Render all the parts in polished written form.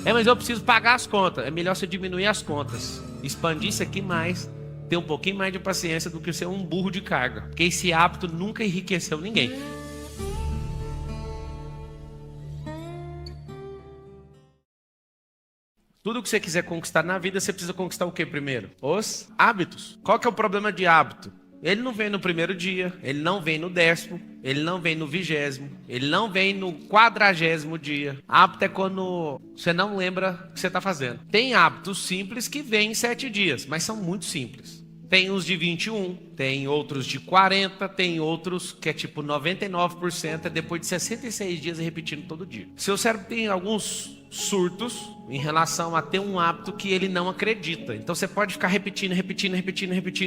Mas eu preciso pagar as contas. É melhor você diminuir as contas, expandir isso aqui mais, ter um pouquinho mais de paciência do que ser um burro de carga. Porque esse hábito nunca enriqueceu ninguém. Tudo que você quiser conquistar na vida, você precisa conquistar o que primeiro? Os hábitos. Qual que é o problema de hábito? Ele não vem no primeiro dia, ele não vem no 10º, ele não vem no 20º, ele não vem no 40º dia. Hábito é quando você não lembra o que você está fazendo. Tem hábitos simples que vêm em 7 dias, mas são muito simples. Tem uns de 21, tem outros de 40, tem outros que é tipo 99%, é depois de 66 dias repetindo todo dia. Seu cérebro tem alguns surtos em relação a ter um hábito que ele não acredita. Então você pode ficar repetindo.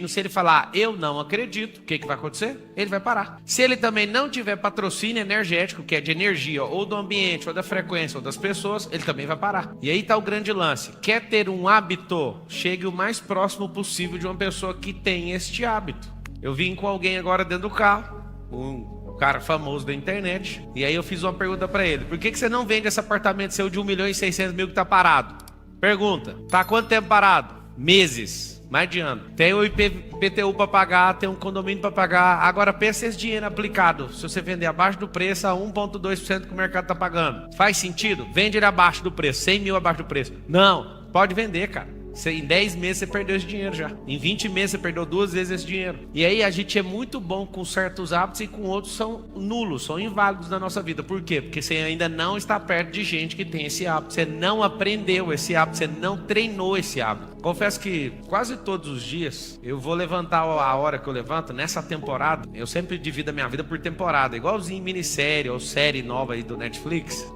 Se ele falar, eu não acredito, o que vai acontecer? Ele vai parar. Se ele também não tiver patrocínio energético, que é de energia, ou do ambiente, ou da frequência, ou das pessoas, ele também vai parar. E aí está o grande lance. Quer ter um hábito? Chegue o mais próximo possível de uma pessoa que tem este hábito. Eu vim com alguém agora dentro do carro, um cara famoso da internet, e aí eu fiz uma pergunta pra ele: por que você não vende esse apartamento seu de 1.600.000 que tá parado? Pergunta: tá há quanto tempo parado? Meses, mais de ano. Tem o IPTU pra pagar, tem um condomínio pra pagar. Agora pensa esse dinheiro aplicado, se você vender abaixo do preço, a 1,2% que o mercado tá pagando, faz sentido? Vende ele abaixo do preço, 100 mil abaixo do preço. Não, pode vender, cara. Em 10 meses você perdeu esse dinheiro já. Em 20 meses você perdeu 2 vezes esse dinheiro. E aí a gente é muito bom com certos hábitos e com outros são nulos, são inválidos na nossa vida. Por quê? Porque você ainda não está perto de gente que tem esse hábito. Você não aprendeu esse hábito, você não treinou esse hábito. Confesso que quase todos os dias eu vou levantar a hora que eu levanto. Nessa temporada, eu sempre divido a minha vida por temporada. Igualzinho minissérie ou série nova aí do Netflix.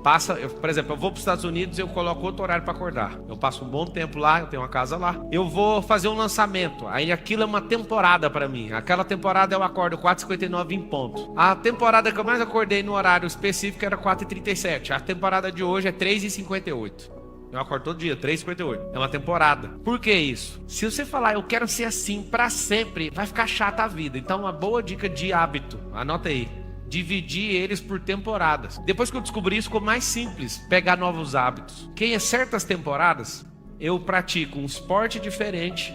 Por exemplo, eu vou para os Estados Unidos e eu coloco outro horário para acordar. Eu passo um bom tempo lá, eu tenho uma casa lá. Eu vou fazer um lançamento. Aí aquilo é uma temporada para mim. Aquela temporada eu acordo 4h59 em ponto. A temporada que eu mais acordei no horário específico era 4h37. A temporada de hoje é 3h58. Eu acordo todo dia, 3h58. É uma temporada. Por que isso? Se você falar, eu quero ser assim pra sempre, vai ficar chata a vida. Então, uma boa dica de hábito, anota aí: dividir eles por temporadas. Depois que eu descobri isso, ficou mais simples pegar novos hábitos. Que em certas temporadas, eu pratico um esporte diferente.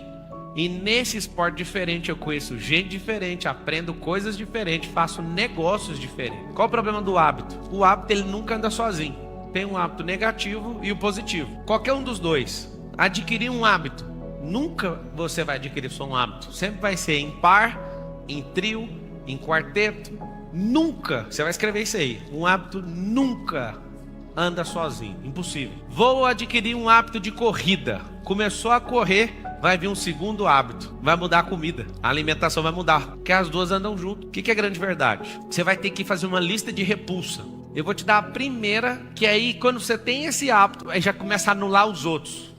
E nesse esporte diferente eu conheço gente diferente, aprendo coisas diferentes, faço negócios diferentes. Qual o problema do hábito? O hábito, ele nunca anda sozinho. Tem um hábito negativo e o positivo. Qualquer um dos dois. Adquirir um hábito, nunca você vai adquirir só um hábito. Sempre vai ser em par, em trio, em quarteto. Nunca, você vai escrever isso aí: um hábito nunca anda sozinho, impossível. Vou adquirir um hábito de corrida. Começou a correr, vai vir um segundo hábito. Vai mudar a comida, a alimentação vai mudar, porque as duas andam junto. O que é grande verdade? Você vai ter que fazer uma lista de repulsa. Eu vou te dar a primeira, que aí quando você tem esse hábito, aí já começa a anular os outros.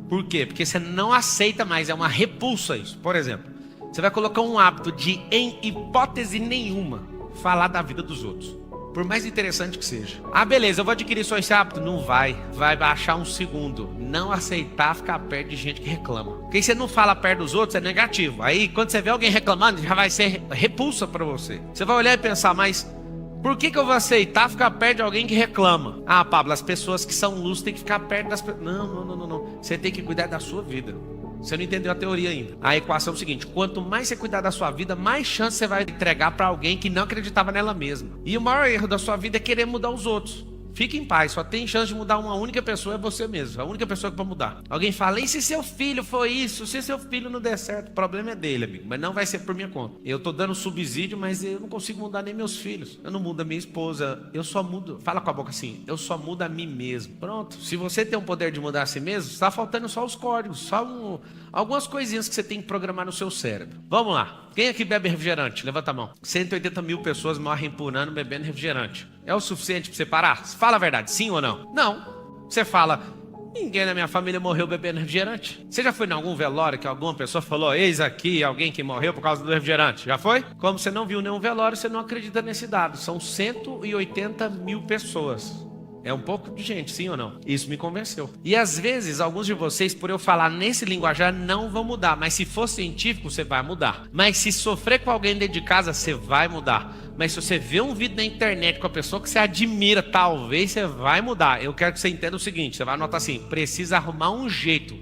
Por quê? Porque você não aceita mais, é uma repulsa isso. Por exemplo, você vai colocar um hábito de, em hipótese nenhuma, falar da vida dos outros. Por mais interessante que seja. Ah, beleza, eu vou adquirir só esse hábito? Não vai. Vai baixar um segundo. Não aceitar ficar perto de gente que reclama. Porque você não fala perto dos outros, é negativo. Aí, quando você vê alguém reclamando, já vai ser repulsa para você. Você vai olhar e pensar, mas por que eu vou aceitar ficar perto de alguém que reclama? Ah, Pablo, as pessoas que são luz têm que ficar perto das pessoas. Não. Você tem que cuidar da sua vida. Você não entendeu a teoria ainda. A equação é o seguinte: quanto mais você cuidar da sua vida, mais chance você vai entregar para alguém que não acreditava nela mesma. E o maior erro da sua vida é querer mudar os outros. Fique em paz, só tem chance de mudar uma única pessoa, é você mesmo. A única pessoa que pode mudar. Alguém fala, e se seu filho for isso? Se seu filho não der certo? O problema é dele, amigo, mas não vai ser por minha conta. Eu tô dando subsídio, mas eu não consigo mudar nem meus filhos. Eu não mudo a minha esposa, eu só mudo. Fala com a boca assim: eu só mudo a mim mesmo. Pronto. Se você tem o poder de mudar a si mesmo, está faltando só os códigos, algumas coisinhas que você tem que programar no seu cérebro. Vamos lá. Quem aqui bebe refrigerante? Levanta a mão. 180 mil pessoas morrem por ano bebendo refrigerante. É o suficiente para você parar? Fala a verdade, sim ou não? Não. Você fala, ninguém na minha família morreu bebendo refrigerante. Você já foi em algum velório que alguma pessoa falou, eis aqui alguém que morreu por causa do refrigerante? Já foi? Como você não viu nenhum velório, você não acredita nesse dado. São 180 mil pessoas. É um pouco de gente, sim ou não? Isso me convenceu. E às vezes, alguns de vocês, por eu falar nesse linguajar, não vão mudar. Mas se for científico, você vai mudar. Mas se sofrer com alguém dentro de casa, você vai mudar. Mas se você vê um vídeo na internet com a pessoa que você admira, talvez você vai mudar. Eu quero que você entenda o seguinte, você vai anotar assim, precisa arrumar um jeito.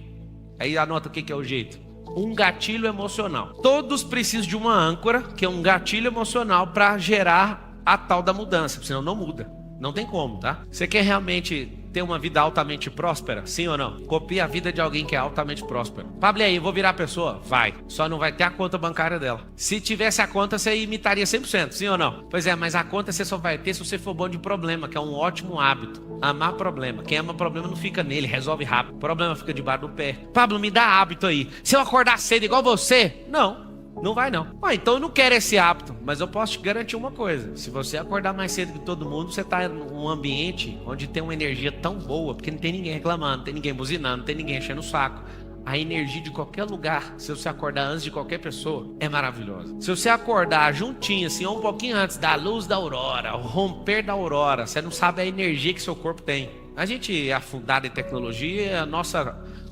Aí anota o que é o jeito. Um gatilho emocional. Todos precisam de uma âncora, que é um gatilho emocional para gerar a tal da mudança, senão não muda. Não tem como, tá? Você quer realmente ter uma vida altamente próspera? Sim ou não? Copie a vida de alguém que é altamente próspero. Pablo, aí, eu vou virar a pessoa? Vai. Só não vai ter a conta bancária dela. Se tivesse a conta, você imitaria 100%, sim ou não? Pois é, mas a conta você só vai ter se você for bom de problema, que é um ótimo hábito. Amar problema. Quem ama problema não fica nele, resolve rápido. O problema fica debaixo do pé. Pablo, me dá hábito aí. Se eu acordar cedo igual você? Não vai não. Então eu não quero esse hábito, mas eu posso te garantir uma coisa. Se você acordar mais cedo que todo mundo, você está num ambiente onde tem uma energia tão boa, porque não tem ninguém reclamando, não tem ninguém buzinando, não tem ninguém enchendo o saco. A energia de qualquer lugar, se você acordar antes de qualquer pessoa, é maravilhosa. Se você acordar juntinho, assim, ou um pouquinho antes da luz da aurora, o romper da aurora, você não sabe a energia que seu corpo tem. A gente é afundado em tecnologia,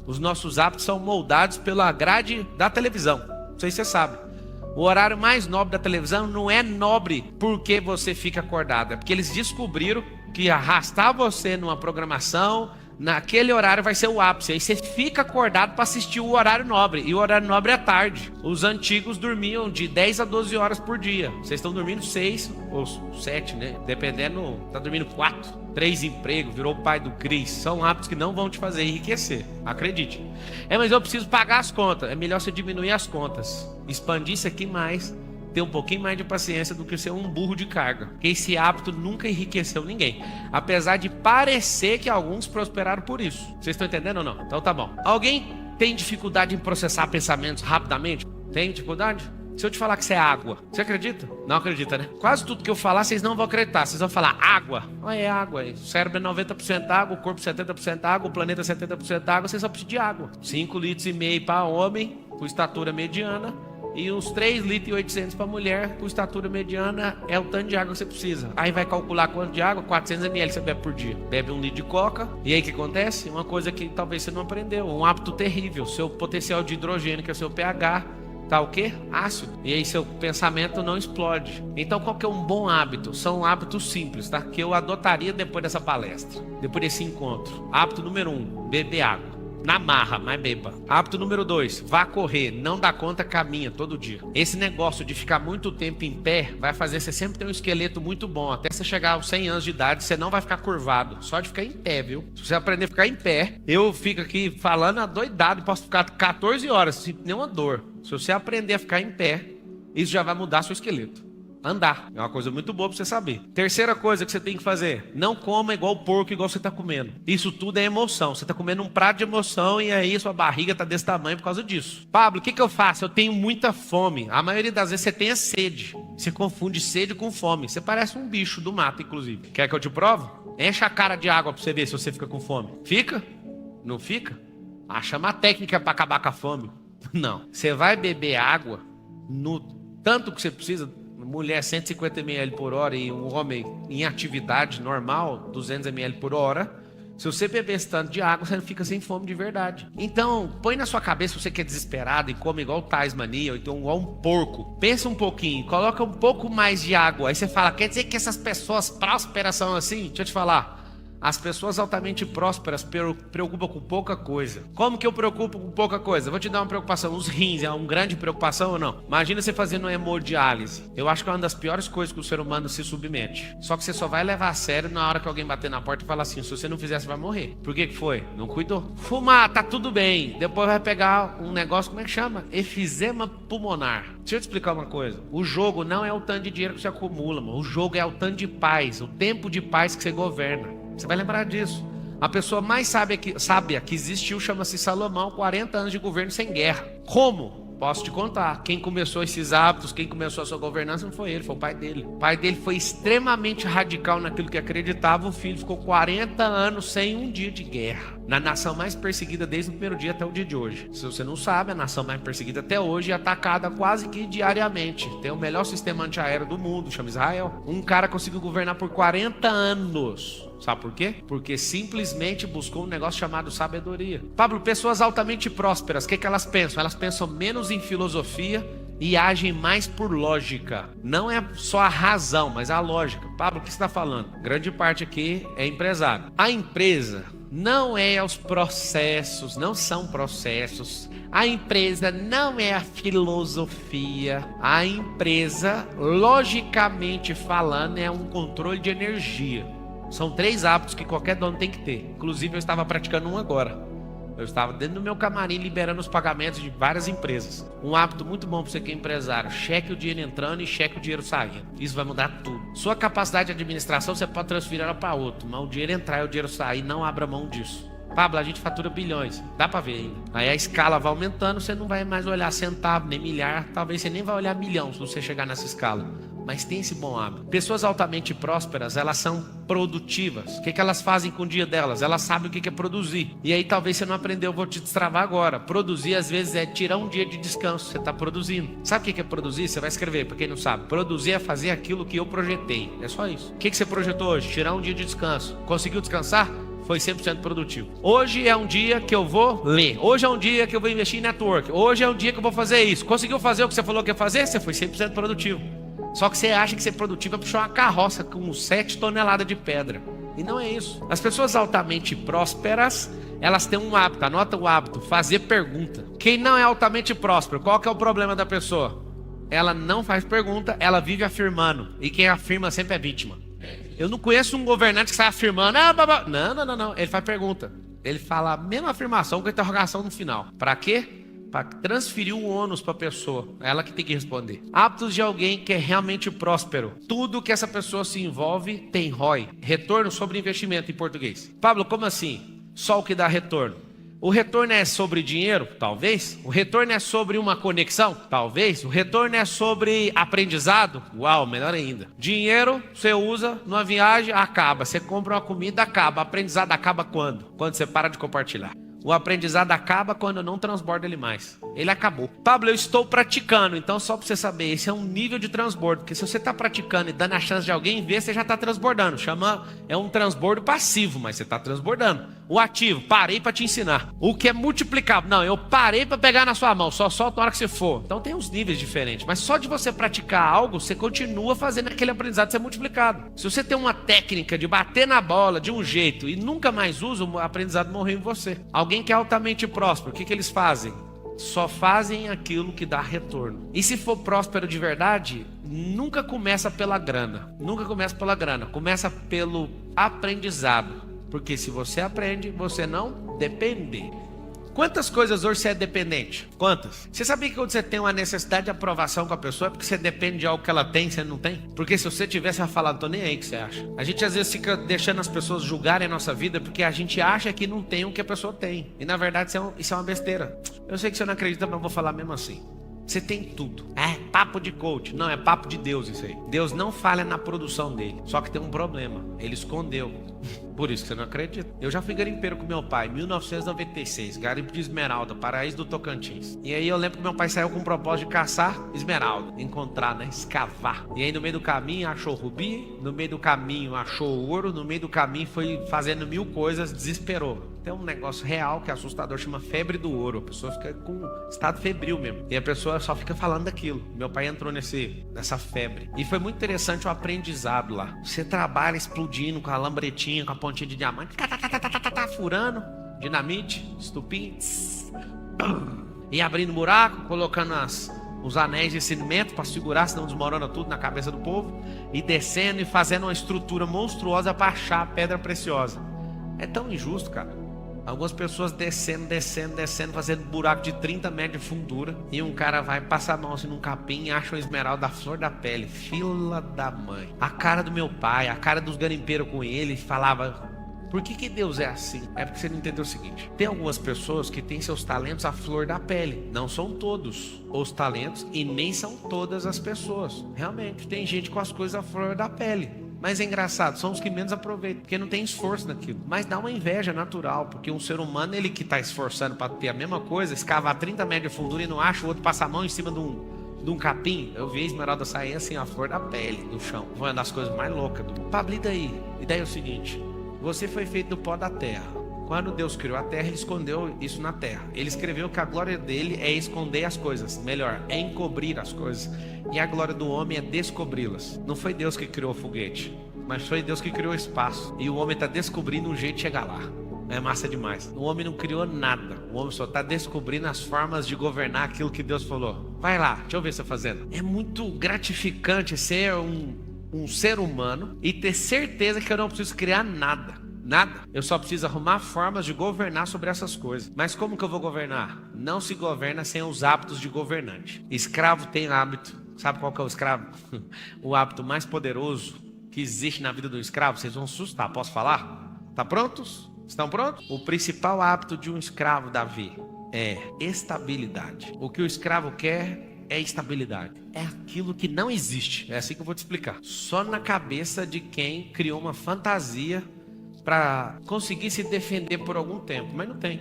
os nossos hábitos são moldados pela grade da televisão. Não sei se você sabe. O horário mais nobre da televisão não é nobre porque você fica acordado. É porque eles descobriram que arrastar você numa programação, naquele horário vai ser o ápice. Aí você fica acordado para assistir o horário nobre. E o horário nobre é tarde. Os antigos dormiam de 10 a 12 horas por dia. Vocês estão dormindo 6 ou 7, né? Dependendo, tá dormindo 4. 3 empregos, virou o pai do Cris. São hábitos que não vão te fazer enriquecer. Acredite. Mas eu preciso pagar as contas. É melhor você diminuir as contas. Expandir isso aqui mais. Ter um pouquinho mais de paciência do que ser um burro de carga. Porque esse hábito nunca enriqueceu ninguém. Apesar de parecer que alguns prosperaram por isso. Vocês estão entendendo ou não? Então tá bom. Alguém tem dificuldade em processar pensamentos rapidamente? Tem dificuldade? Se eu te falar que isso é água, você acredita? Não acredita, né? Quase tudo que eu falar, vocês não vão acreditar. Vocês vão falar água. É água. O cérebro é 90% água, o corpo 70% água, o planeta 70% água. Você só precisa de água. 5,5 litros para homem, com estatura mediana. E uns 3,8 litros para mulher, com estatura mediana, é o tanto de água que você precisa. Aí vai calcular quanto de água, 400 ml você bebe por dia. Bebe 1 litro de coca, e aí o que acontece? Uma coisa que talvez você não aprendeu, um hábito terrível. Seu potencial de hidrogênio, que é o seu pH, tá o quê? Ácido. E aí seu pensamento não explode. Então qual que é um bom hábito? São hábitos simples, tá? Que eu adotaria depois dessa palestra, depois desse encontro. Hábito número 1, beber água. Na marra, mas beba. Hábito número 2, vá correr. Não dá conta, caminha todo dia. Esse negócio de ficar muito tempo em pé vai fazer você sempre ter um esqueleto muito bom. Até você chegar aos 100 anos de idade, você não vai ficar curvado. Só de ficar em pé, viu? Se você aprender a ficar em pé, eu fico aqui falando adoidado e posso ficar 14 horas sem nenhuma dor. Se você aprender a ficar em pé, isso já vai mudar seu esqueleto. Andar. É uma coisa muito boa pra você saber. Terceira coisa que você tem que fazer. Não coma igual porco, igual você tá comendo. Isso tudo é emoção. Você tá comendo um prato de emoção e aí sua barriga tá desse tamanho por causa disso. Pablo, o que eu faço? Eu tenho muita fome. A maioria das vezes você tem a sede. Você confunde sede com fome. Você parece um bicho do mato, inclusive. Quer que eu te provo? Enche a cara de água pra você ver se você fica com fome. Fica? Não fica? Chama a técnica pra acabar com a fome. Não. Você vai beber água no tanto que você precisa. Mulher 150 ml por hora e um homem em atividade normal 200 ml por hora. Se você beber esse tanto de água, você não fica sem fome de verdade. Então, põe na sua cabeça, você que é desesperado e come igual Tasmania, ou então igual um porco. Pensa um pouquinho, coloca um pouco mais de água. Aí você fala, quer dizer que essas pessoas prósperas são assim? Deixa eu te falar. As pessoas altamente prósperas preocupam com pouca coisa. Como que eu preocupo com pouca coisa? Vou te dar uma preocupação. Os rins é uma grande preocupação ou não? Imagina você fazendo uma hemodiálise. Eu acho que é uma das piores coisas que o ser humano se submete. Só que você só vai levar a sério na hora que alguém bater na porta e falar assim, se você não fizer, você vai morrer. Por que foi? Não cuidou. Fumar, tá tudo bem. Depois vai pegar um negócio, como é que chama? Efizema pulmonar. Deixa eu te explicar uma coisa. O jogo não é o tanto de dinheiro que você acumula, mano. O jogo é o tanto de paz, o tempo de paz que você governa. Você vai lembrar disso. A pessoa mais sábia que existiu chama-se Salomão, 40 anos de governo sem guerra. Como? Posso te contar. Quem começou esses hábitos, quem começou a sua governança não foi ele, foi o pai dele. O pai dele foi extremamente radical naquilo que acreditava. O filho ficou 40 anos sem um dia de guerra. Na nação mais perseguida desde o primeiro dia até o dia de hoje. Se você não sabe, a nação mais perseguida até hoje é atacada quase que diariamente. Tem o melhor sistema antiaéreo do mundo, chama Israel. Um cara conseguiu governar por 40 anos. Sabe por quê? Porque simplesmente buscou um negócio chamado sabedoria. Pablo, pessoas altamente prósperas, o que elas pensam? Elas pensam menos em filosofia e agem mais por lógica. Não é só a razão, mas a lógica. Pablo, o que você está falando? Grande parte aqui é empresário. A empresa não é os processos, não são processos. A empresa não é a filosofia. A empresa, logicamente falando, é um controle de energia. São 3 hábitos que qualquer dono tem que ter. Inclusive, eu estava praticando um agora. Eu estava dentro do meu camarim liberando os pagamentos de várias empresas. Um hábito muito bom para você que é empresário: cheque o dinheiro entrando e cheque o dinheiro saindo. Isso vai mudar tudo. Sua capacidade de administração você pode transferir ela para outro, mas o dinheiro entrar e o dinheiro sair, não abra mão disso. Pablo, a gente fatura bilhões, dá para ver ainda. Aí a escala vai aumentando, você não vai mais olhar centavo, nem milhar, talvez você nem vai olhar milhão se você chegar nessa escala. Mas tem esse bom hábito. Pessoas altamente prósperas, elas são produtivas. O que elas fazem com o dia delas? Elas sabem o que é produzir. E aí talvez você não aprendeu, eu vou te destravar agora. Produzir às vezes é tirar um dia de descanso, você está produzindo. Sabe o que é produzir? Você vai escrever, para quem não sabe. Produzir é fazer aquilo que eu projetei, é só isso. O que você projetou hoje? Tirar um dia de descanso. Conseguiu descansar? Foi 100% produtivo. Hoje é um dia que eu vou ler. Hoje é um dia que eu vou investir em network. Hoje é um dia que eu vou fazer isso. Conseguiu fazer o que você falou que ia fazer? Você foi 100% produtivo. Só que você acha que ser produtivo é puxar uma carroça com 7 toneladas de pedra. E não é isso. As pessoas altamente prósperas, elas têm um hábito. Anota o hábito: fazer pergunta. Quem não é altamente próspero, qual que é o problema da pessoa? Ela não faz pergunta, ela vive afirmando. E quem afirma sempre é vítima. Eu não conheço um governante que sai afirmando. Não. Ele faz pergunta. Ele fala a mesma afirmação com a interrogação no final. Para quê? Para transferir o ônus para a pessoa. É ela que tem que responder. Hábitos de alguém que é realmente próspero: tudo que essa pessoa se envolve tem ROI, retorno sobre investimento em português. Pablo, como assim? Só o que dá retorno. O retorno é sobre dinheiro? Talvez. O retorno é sobre uma conexão? Talvez. O retorno é sobre aprendizado? Uau, melhor ainda. Dinheiro você usa numa viagem, acaba. Você compra uma comida, acaba. Aprendizado acaba quando? Quando você para de compartilhar. O aprendizado acaba quando eu não transbordo ele mais. Ele acabou. Pablo, eu estou praticando. Então, só para você saber, esse é um nível de transbordo. Porque se você está praticando e dando a chance de alguém ver, você já está transbordando. É um transbordo passivo, mas você está transbordando. O ativo: parei para te ensinar. O que é multiplicável: não, eu parei para pegar na sua mão, só solta na hora que você for. Então tem uns níveis diferentes. Mas só de você praticar algo, você continua fazendo aquele aprendizado ser multiplicado. Se você tem uma técnica de bater na bola de um jeito e nunca mais usa, o aprendizado morreu em você. Alguém que é altamente próspero, o que eles fazem? Só fazem aquilo que dá retorno. E se for próspero de verdade, nunca começa pela grana. Nunca começa pela grana. Começa pelo aprendizado. Porque se você aprende, você não depende. Quantas coisas hoje você é dependente? Quantas? Você sabia que quando você tem uma necessidade de aprovação com a pessoa é porque você depende de algo que ela tem e você não tem? Porque se você tivesse a falar, tô nem aí, o que você acha? A gente às vezes fica deixando as pessoas julgarem a nossa vida porque a gente acha que não tem o que a pessoa tem. E na verdade isso é uma besteira. Eu sei que você não acredita, mas eu vou falar mesmo assim. Você tem tudo. É papo de coach. Não, é papo de Deus isso aí. Deus não falha na produção dele. Só que tem um problema: ele escondeu. Por isso que você não acredita. Eu já fui garimpeiro com meu pai em 1996. Garimpo de esmeralda, paraíso do Tocantins. E aí eu lembro que meu pai saiu com o propósito de caçar esmeralda. Encontrar, né? Escavar. E aí no meio do caminho achou rubi. No meio do caminho achou ouro. No meio do caminho foi fazendo 1000 coisas. Desesperou. Tem um negócio real que é assustador, chama febre do ouro. A pessoa fica com estado febril mesmo. E a pessoa só fica falando daquilo. Meu pai entrou nessa febre. E foi muito interessante o aprendizado lá. Você trabalha explodindo com a lambretinha, com a pontinha de diamante, furando, dinamite, estupim, e abrindo buraco, colocando os anéis de cimento para segurar, senão desmorona tudo na cabeça do povo, e descendo e fazendo uma estrutura monstruosa para achar a pedra preciosa. É tão injusto, cara. Algumas pessoas descendo, fazendo buraco de 30 metros de fundura, e um cara vai passar a mão assim num capim e acha uma esmeralda da flor da pele. Fila da mãe. A cara do meu pai, a cara dos garimpeiros com ele, falava: por que Deus é assim? É porque você não entendeu o seguinte: tem algumas pessoas que têm seus talentos à flor da pele. Não são todos os talentos e nem são todas as pessoas. Realmente, tem gente com as coisas à flor da pele. Mas é engraçado, são os que menos aproveitam, porque não tem esforço naquilo. Mas dá uma inveja natural, porque um ser humano, ele que está esforçando para ter a mesma coisa, escavar 30 metros de fundura e não acha, o outro passa a mão em cima de um capim. Eu vi a esmeralda sair assim, a flor da pele, do chão. Foi uma das coisas mais loucas do mundo. Pablo, e daí? E daí é o seguinte, você foi feito do pó da terra. Quando Deus criou a terra, Ele escondeu isso na terra. Ele escreveu que a glória dele é esconder as coisas. Melhor, é encobrir as coisas. E a glória do homem é descobri-las. Não foi Deus que criou o foguete, mas foi Deus que criou o espaço. E o homem está descobrindo um jeito de chegar lá. É massa demais. O homem não criou nada. O homem só está descobrindo as formas de governar aquilo que Deus falou. Vai lá, deixa eu ver você fazendo. É muito gratificante ser um ser humano e ter certeza que eu não preciso criar nada. Nada. Eu só preciso arrumar formas de governar sobre essas coisas. Mas como que eu vou governar? Não se governa sem os hábitos de governante. Escravo tem hábito. Sabe qual que é o escravo? O hábito mais poderoso que existe na vida do escravo. Vocês vão assustar. Posso falar? Tá prontos? Estão prontos? O principal hábito de um escravo, Davi, é estabilidade. O que o escravo quer é estabilidade. É aquilo que não existe. É assim que eu vou te explicar. Só na cabeça de quem criou uma fantasia para conseguir se defender por algum tempo, mas não tem.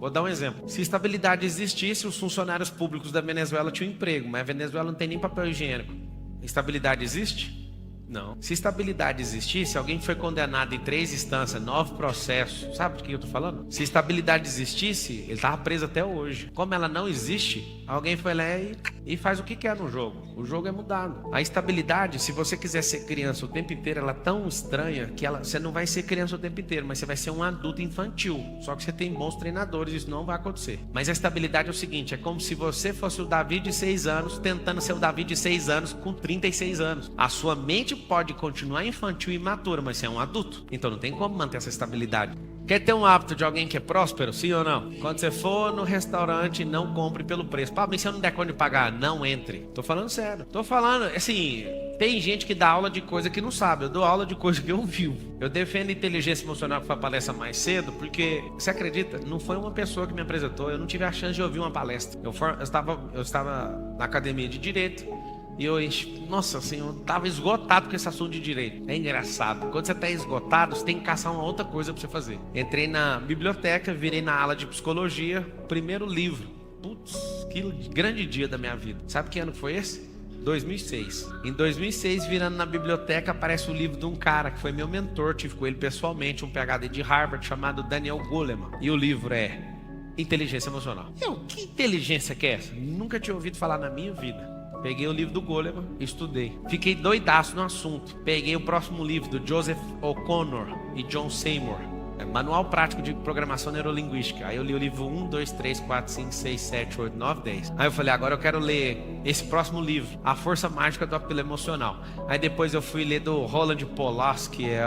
Vou dar um exemplo. Se estabilidade existisse, os funcionários públicos da Venezuela tinham emprego, mas a Venezuela não tem nem papel higiênico. Estabilidade existe? Não. Se estabilidade existisse, alguém foi condenado em 3 instâncias, 9 processos. Sabe do que eu estou falando? Se estabilidade existisse, ele estava preso até hoje. Como ela não existe, alguém foi lá e faz o que quer no jogo. O jogo é mudado. A estabilidade, se você quiser ser criança o tempo inteiro, ela é tão estranha que você não vai ser criança o tempo inteiro, mas você vai ser um adulto infantil. Só que você tem bons treinadores, isso não vai acontecer. Mas a estabilidade é o seguinte, é como se você fosse o Davi de 6 anos, tentando ser o Davi de 6 anos com 36 anos. A sua mente pode continuar infantil e imatura, mas você é um adulto. Então não tem como manter essa estabilidade. Quer ter um hábito de alguém que é próspero? Sim ou não? Quando você for no restaurante, não compre pelo preço. Pá, mas se eu não der conta de pagar, não entre. Tô falando sério. Tô falando, assim, tem gente que dá aula de coisa que não sabe. Eu dou aula de coisa que eu vivo. Eu defendo inteligência emocional, que foi a palestra mais cedo, porque, você acredita? Não foi uma pessoa que me apresentou. Eu não tive a chance de ouvir uma palestra. Eu estava na academia de direito. E eu, nossa, assim, eu tava esgotado com esse assunto de direito. É engraçado. Quando você tá esgotado, você tem que caçar uma outra coisa pra você fazer. Entrei na biblioteca, virei na ala de psicologia, primeiro livro. Putz, que grande dia da minha vida. Sabe que ano foi esse? 2006. Em 2006, virando na biblioteca, aparece o livro de um cara que foi meu mentor, tive com ele pessoalmente, um PhD de Harvard, chamado Daniel Goleman. E o livro é Inteligência Emocional. Que inteligência que é essa? Nunca tinha ouvido falar na minha vida. Peguei o livro do Goleman, estudei. Fiquei doidaço no assunto. Peguei o próximo livro do Joseph O'Connor e John Seymour. Manual Prático de Programação Neurolinguística. Aí eu li o livro 1, 2, 3, 4, 5, 6, 7, 8, 9, 10. Aí eu falei, agora eu quero ler esse próximo livro, A Força Mágica do Apelo Emocional. Aí depois eu fui ler do Roland Pollack, que é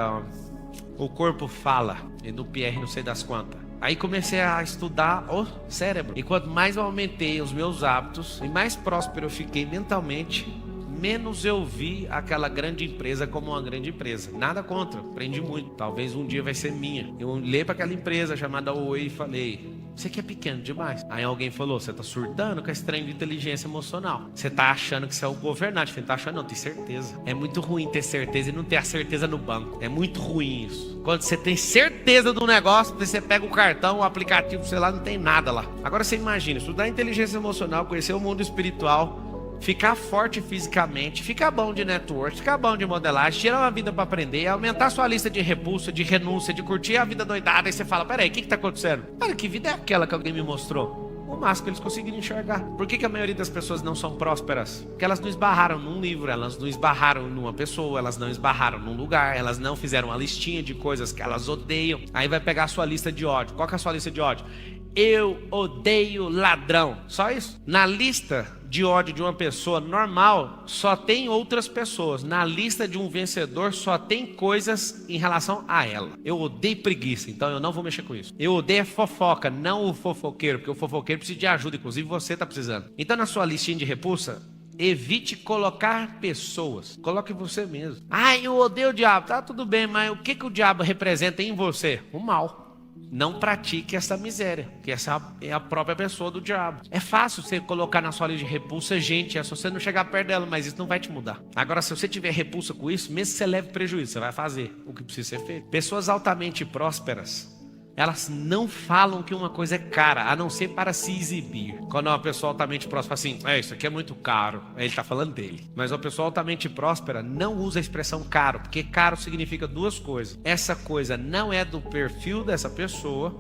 O Corpo Fala, e do Pierre não sei das quantas. Aí comecei a estudar o cérebro. E quanto mais eu aumentei os meus hábitos e mais próspero eu fiquei mentalmente, menos eu vi aquela grande empresa como uma grande empresa. Nada contra, aprendi muito. Talvez um dia vai ser minha. Eu olhei para aquela empresa chamada Oi e falei, você que é pequeno demais. Aí alguém falou, você tá surtando com esse trem de inteligência emocional. Você tá achando que você é o governante. Você tá achando, não, tem certeza. É muito ruim ter certeza e não ter a certeza no banco. É muito ruim isso. Quando você tem certeza do negócio, você pega o cartão, o aplicativo, sei lá, não tem nada lá. Agora você imagina, estudar inteligência emocional, conhecer o mundo espiritual, ficar forte fisicamente, ficar bom de network, ficar bom de modelagem, tirar uma vida para aprender, aumentar sua lista de repulsa, de renúncia, de curtir a vida doidada. Aí você fala, peraí, o que tá acontecendo? Cara, que vida é aquela que alguém me mostrou? O máximo que eles conseguiram enxergar. Por que a maioria das pessoas não são prósperas? Porque elas não esbarraram num livro, elas não esbarraram numa pessoa, elas não esbarraram num lugar, elas não fizeram uma listinha de coisas que elas odeiam. Aí vai pegar a sua lista de ódio. Qual que é a sua lista de ódio? Eu odeio ladrão. Só isso? Na lista de ódio de uma pessoa normal, só tem outras pessoas. Na lista de um vencedor, só tem coisas em relação a ela. Eu odeio preguiça, então eu não vou mexer com isso. Eu odeio fofoca, não o fofoqueiro, porque o fofoqueiro precisa de ajuda, inclusive você está precisando. Então na sua listinha de repulsa, evite colocar pessoas. Coloque você mesmo. Eu odeio o diabo. Tá tudo bem, mas o que o diabo representa em você? O mal. Não pratique essa miséria, que essa é a própria pessoa do diabo. É fácil você colocar na sua lista de repulsa gente, é só você não chegar perto dela, mas isso não vai te mudar. Agora, se você tiver repulsa com isso, mesmo que você leve prejuízo, você vai fazer o que precisa ser feito. Pessoas altamente prósperas, elas não falam que uma coisa é cara, a não ser para se exibir. Quando uma pessoa altamente próspera fala assim, isso aqui é muito caro, ele está falando dele. Mas uma pessoa altamente próspera não usa a expressão caro, porque caro significa duas coisas. Essa coisa não é do perfil dessa pessoa,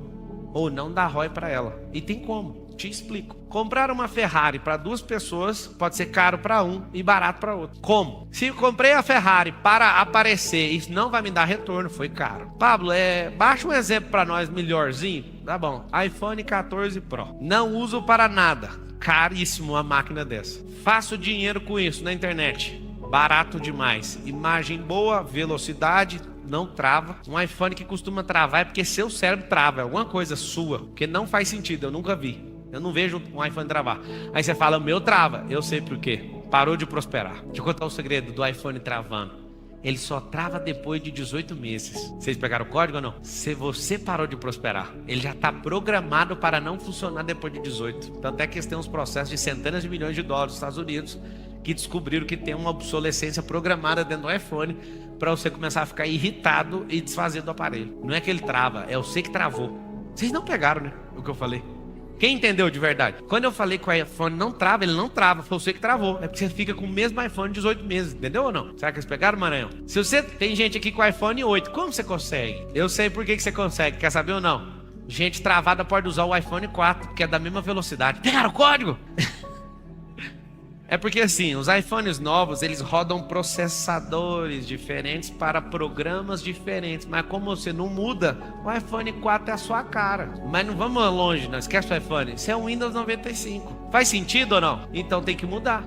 ou não dá ROI para ela. E tem como, te explico. Comprar uma Ferrari para duas pessoas pode ser caro para um e barato para outro. Como? Se eu comprei a Ferrari para aparecer, isso não vai me dar retorno, foi caro. Pablo, baixa um exemplo para nós melhorzinho. Tá bom, iPhone 14 Pro. Não uso para nada. Caríssimo uma máquina dessa. Faço dinheiro com isso na internet. Barato demais. Imagem boa, velocidade, não trava. Um iPhone que costuma travar é porque seu cérebro trava, é alguma coisa sua, porque não faz sentido, eu nunca vi. Eu não vejo um iPhone travar. Aí você fala, o meu trava. Eu sei por quê. Parou de prosperar. Deixa eu contar o segredo do iPhone travando. Ele só trava depois de 18 meses. Vocês pegaram o código ou não? Se você parou de prosperar, ele já está programado para não funcionar depois de 18. Tanto é que eles têm uns processos de centenas de milhões de dólares nos Estados Unidos que descobriram que tem uma obsolescência programada dentro do iPhone para você começar a ficar irritado e desfazer do aparelho. Não é que ele trava, é você que travou. Vocês não pegaram, né? O que eu falei. Quem entendeu de verdade? Quando eu falei que o iPhone não trava, ele não trava. Foi você que travou. É porque você fica com o mesmo iPhone 18 meses. Entendeu ou não? Será que eles pegaram, Maranhão? Se você tem gente aqui com iPhone 8, como você consegue? Eu sei por que você consegue. Quer saber ou não? Gente travada pode usar o iPhone 4, porque é da mesma velocidade. Pegaram o código? É porque assim, os iPhones novos, eles rodam processadores diferentes para programas diferentes. Mas como você não muda, o iPhone 4 é a sua cara. Mas não vamos longe, não esquece o iPhone. Isso é um Windows 95. Faz sentido ou não? Então tem que mudar.